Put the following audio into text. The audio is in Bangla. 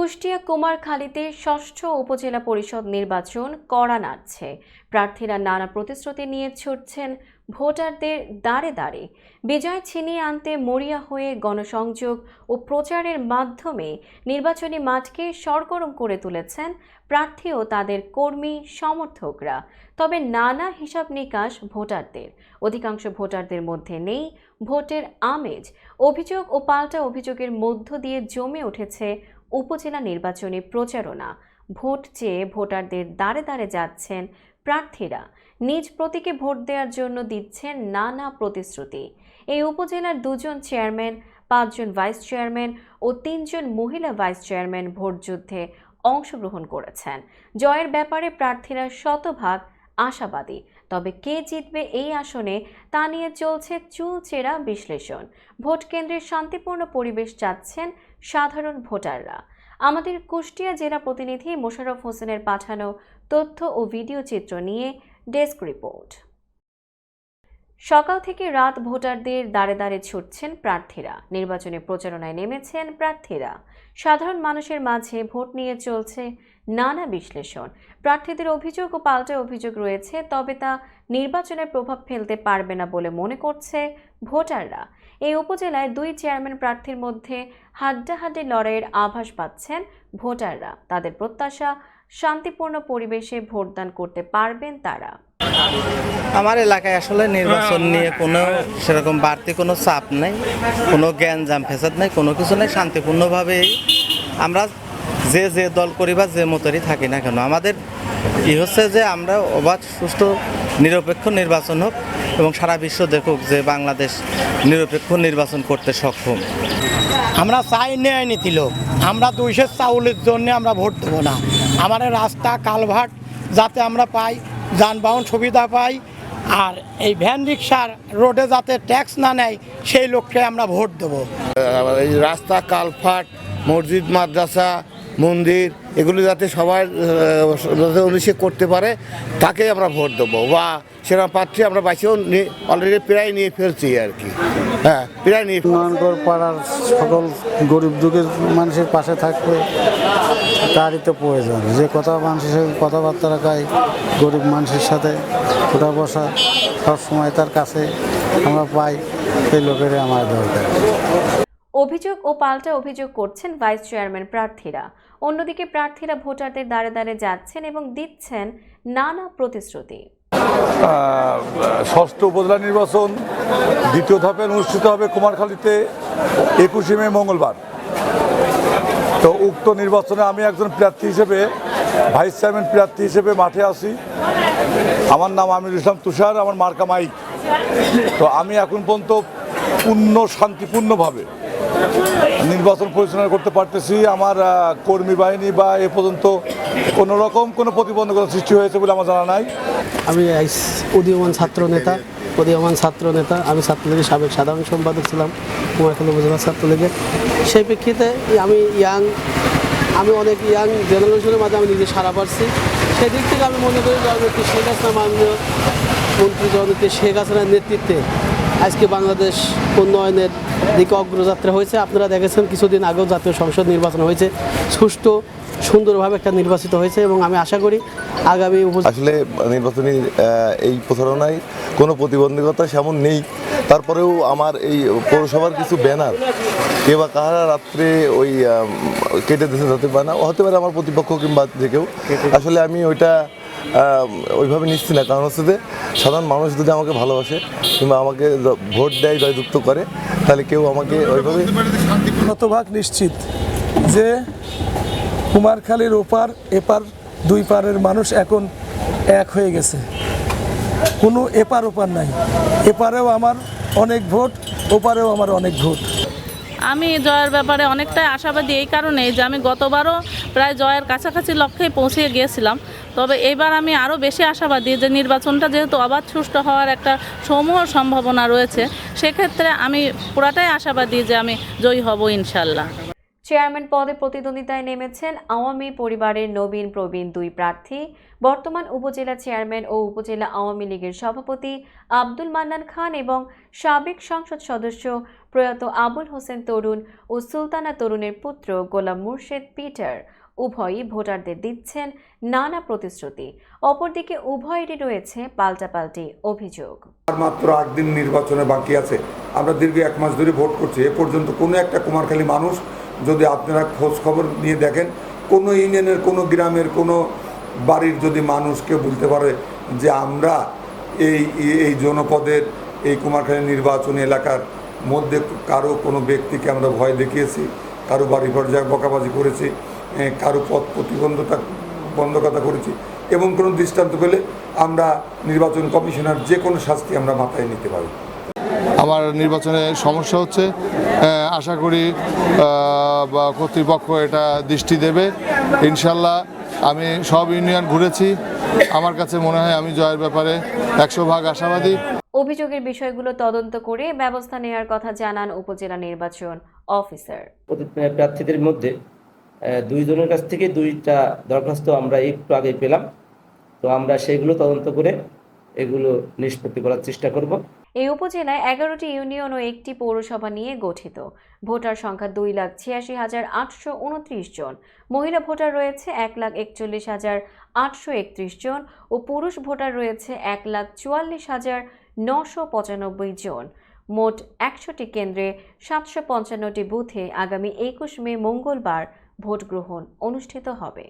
কুষ্টিয়া কুমারখালীতে ষষ্ঠ উপজেলা পরিষদ নির্বাচন কড়া নাড়ছে। প্রার্থীরা নানা প্রতিশ্রুতি নিয়ে ছুটছেন ভোটারদের দ্বারে দ্বারে। বিজয় ছিনিয়ে আনতে মরিয়া হয়ে গণসংযোগ ও প্রচারের মাধ্যমে নির্বাচনী মাঠকে সরগরম করে তুলেছেন প্রার্থী ও তাদের কর্মী সমর্থকরা। তবে নানা হিসাব নিকাশ ভোটারদের। অধিকাংশ ভোটারদের মধ্যে নেই ভোটের আমেজ। অভিযোগ ও পাল্টা অভিযোগের মধ্য দিয়ে জমে উঠেছে উপজেলা নির্বাচনী প্রচারণা। ভোট চেয়ে ভোটারদের দ্বারে দ্বারে যাচ্ছেন প্রার্থীরা। নিজ প্রতীকে ভোট দেওয়ার জন্য দিচ্ছেন নানা প্রতিশ্রুতি। এই উপজেলার 2 জন চেয়ারম্যান, 5 জন ভাইস চেয়ারম্যান ও 3 জন মহিলা ভাইস চেয়ারম্যান ভোটযুদ্ধে অংশগ্রহণ করেছেন। জয়ের ব্যাপারে প্রার্থীরা শতভাগ আশাবাদী। তবে কে জিতবে এই আসনে তা নিয়ে চলছে চুলচেরা বিশ্লেষণ। ভোট কেন্দ্রের শান্তিপূর্ণ পরিবেশ চাচ্ছেন সাধারণ ভোটাররা। আমাদের কুষ্টিয়া জেলা প্রতিনিধি মোশাররফ হোসেনের পাঠানো তথ্য ও ভিডিও চিত্র নিয়ে ডেস্ক রিপোর্ট। সকাল থেকে রাত ভোটারদের দ্বারে দ্বারে ছুটছেন প্রার্থীরা। নির্বাচনী প্রচারণায় নেমেছেন প্রার্থীরা। সাধারণ মানুষের মাঝে ভোট নিয়ে চলছে নানা বিশ্লেষণ। প্রার্থীদের অভিযোগ ও পাল্টা অভিযোগ রয়েছে, তবে তা নির্বাচনে প্রভাব ফেলতে পারবে না বলে মনে করছে ভোটাররা। এই উপজেলায় 2 চেয়ারম্যান প্রার্থীর মধ্যে হাড্ডাহাড্ডি লড়াইয়ের আভাস পাচ্ছেন ভোটাররা। তাদের প্রত্যাশা, শান্তিপূর্ণ পরিবেশে ভোটদান করতে পারবেন তারা। আমার এলাকায় আসলে নির্বাচন নিয়ে কোনো সেরকম বাড়তি কোনো চাপ নেই, কোনো জ্ঞানজাম ফেসাদ নেই, কোনো কিছু নেই। শান্তিপূর্ণভাবেই আমরা যে দল করি বা যে মতেরই থাকি না কেন, আমাদের হচ্ছে যে আমরা অবাধ, সুষ্ঠু, নিরপেক্ষ নির্বাচন হোক এবং সারা বিশ্ব দেখুক যে বাংলাদেশ নিরপেক্ষ নির্বাচন করতে সক্ষম। আমরা চাই ন্যায় নীতি লোক। আমরা 200 চাউলের জন্য আমরা ভোট দেবো না। আমাদের রাস্তা কালভার্ট যাতে আমরা পাই, যানবাহন সুবিধা পাই, আর এই ভ্যান রিক্সার রোডে যাতে ট্যাক্স না নেয় সেই লোককে আমরা ভোট দেবো। এই রাস্তা, কালভার্ট, মসজিদ, মাদ্রাসা, মন্দির এগুলো যাতে সবাই অনুষ্ঠিত করতে পারে তাকে আমরা ভোট দেবো। বা সেরকম প্রার্থী আমরা বাঁচিয়েও অলরেডি প্রায় নিয়ে ফেলছি আর কি। হ্যাঁ, প্রায় নিয়ে উন্নয়নগড় পাড়ার সকল গরিব দুঃখের মানুষের পাশে থাকবে, তারই তো প্রয়োজন। যে কথা মানুষের সাথে কথাবার্তা রাখায়, গরিব মানুষের সাথে ওঠা বসা সবসময় তার কাছে আমরা পাই, সেই লোকেরই আমার দরকার। অভিযোগ ও পাল্টা অভিযোগ করছেন ভাইস চেয়ারম্যান প্রার্থীরা। অন্যদিকে প্রার্থীরা ভোটারদের দ্বারে দ্বারে যাচ্ছেন এবং দিচ্ছেন নানা প্রতিশ্রুতি। ষষ্ঠ উপজেলা নির্বাচন 2য় ধাপে অনুষ্ঠিত হবে কুমারখালীতে 21শে মে মঙ্গলবার। তো উক্ত নির্বাচনে আমি একজন প্রার্থী হিসেবে, ভাইস চেয়ারম্যান প্রার্থী হিসেবে মাঠে আসি। আমার নাম আমিরুল ইসলাম তুষার, আমার মার্কা মাইক। তো আমি এখন পর্যন্ত শান্তিপূর্ণভাবে নির্বাচন পরিচালনা করতে পারতেছি। আমার কর্মী বাহিনী বা এ পর্যন্ত কোনো রকম কোনো প্রতিবন্ধকতা সৃষ্টি হয়েছে বলে আমার জানা নাই। আমি উদীয়মান ছাত্র নেতা। আমি ছাত্রলীগের সাবেক সাধারণ সম্পাদক ছিলাম কুমারখালী উপজেলা ছাত্রলীগের। সেই প্রেক্ষিতে আমি অনেক ইয়াং জেনারেশনের মাঝে আমি নিজে সারা পারছি। সেই দিক থেকে আমি মনে করি জননেত্রী শেখ হাসিনা, মাননীয় মন্ত্রী জননেত্রী শেখ হাসিনার নেতৃত্বে আজকে বাংলাদেশ উন্নয়নের দিকে অগ্রযাত্রা হয়েছে। আপনারা দেখেছেন কিছুদিন আগেও জাতীয় সংসদ নির্বাচন হয়েছে, সুষ্ঠু সুন্দরভাবে একটা নির্বাচিত হয়েছে এবং আমি আশা করি আগামী আসলে নির্বাচনী এই প্রচারণায় কোনো প্রতিবন্ধকতা সেমন নেই। তারপরেও আমার এই পৌরসভার কিছু ব্যানার কে বা কারা রাত্রে ওই কেটে দিতে যেতে পারে না, হতে পারে আমার প্রতিপক্ষ কিংবা যে কেউ। আসলে আমি ওইটা ওইভাবে নিচ্ছি না, কারণ হচ্ছে যে সাধারণ মানুষ যদি আমাকে ভালোবাসে কিংবা আমাকে ভোট দেয়, জয়যুক্ত করে, তাহলে কেউ আমাকে ওইভাবে শতভাগ নিশ্চিত যে কুমারখালীর ওপার এপার 2 পারের মানুষ এখন এক হয়ে গেছে। কোনো এপার ওপার নাই। এপারেও আমার অনেক ভোট, ওপারেও আমার অনেক ভোট। আমি জয়ের ব্যাপারে অনেকটাই আশাবাদী এই কারণেই যে আমি গতবারও প্রায় জয়ের কাছাকাছি লক্ষ্যে পৌঁছে গিয়েছিলাম। তবে এবার আমি আরও বেশি আশাবাদী যে নির্বাচনটা যেহেতু অবাধ সুষ্ঠু হওয়ার একটা সমূহ সম্ভাবনা রয়েছে, সেক্ষেত্রে আমি পুরাটাই আশাবাদী যে আমি জয়ী হব ইনশাল্লাহ। চেয়ারম্যান পদে প্রতিদ্বন্দ্বিতায় নেমেছেন আওয়ামী পরিবারের নবীন প্রবীণ দুই প্রার্থী, বর্তমান উপজেলা চেয়ারম্যান ও উপজেলা আওয়ামী লীগের সভাপতি আব্দুল মান্নান খান এবং সাবেক সংসদ সদস্য প্রয়াত আবুল হোসেন তরুণ ও সুলতানা তরুণের পুত্র গোলাম মুর্শেদ পিটার। উভয়ই ভোটারদের দিচ্ছেন নানা প্রতিশ্রুতি, অপরদিকে উভয়েরই রয়েছে পাল্টাপাল্টি অভিযোগ। আর মাত্র 8 দিন নির্বাচনে বাকি আছে, আমরা দীর্ঘ 1 মাস ধরে ভোট করছি। এ পর্যন্ত কোনো একটা কুমারখালী মানুষ, যদি আপনারা খোঁজ খবর নিয়ে দেখেন, কোনো ইউনিয়নের কোনো গ্রামের কোনো বাড়ির যদি মানুষকে বলতে পারে যে আমরা এই জনপদের এই কুমারখালী নির্বাচনী এলাকার মধ্যে কারো কোনো ব্যক্তিকে আমরা ভয় দেখিয়েছি, কারো বাড়ি পর্যায়ে বকাবাজি করেছি, কারো পথ বন্ধকতা করেছি এবং কোনো দৃষ্টান্ত পেলে আমরা নির্বাচন কমিশনার যে কোনো শাস্তি আমরা মাথায় নিতে পারি। আমার নির্বাচনে সমস্যা হচ্ছে, আশা করি কর্তৃপক্ষ এটা দৃষ্টি দেবে। ইনশাল্লাহ আমি সব ইউনিয়ন ঘুরেছি, আমার কাছে মনে হয় আমি জয়ের ব্যাপারে 100% আশাবাদী। অভিযোগের বিষয়গুলো তদন্ত করে ব্যবস্থা নেওয়ার কথা জানান উপজেলা নির্বাচন অফিসার। প্রার্থীদের মধ্যে 2 জনের কাছ থেকে 2টা দরখাস্ত আমরা একটু আগে পেলাম, তো আমরা সেগুলো তদন্ত করে এগুলো নিষ্পত্তি করার চেষ্টা করব। এই উপজেলায় 11টি ইউনিয়ন ও একটি পৌরসভা নিয়ে গঠিত। ভোটার সংখ্যা 2,86,829 জন। মহিলা ভোটার রয়েছে 1,41,831 জন ও পুরুষ ভোটার রয়েছে 1,44,995 জন। মোট 100টি কেন্দ্রে 755টি বুথে আগামী 21 মে মঙ্গলবার ভোট গ্রহণ অনুষ্ঠিত হবে।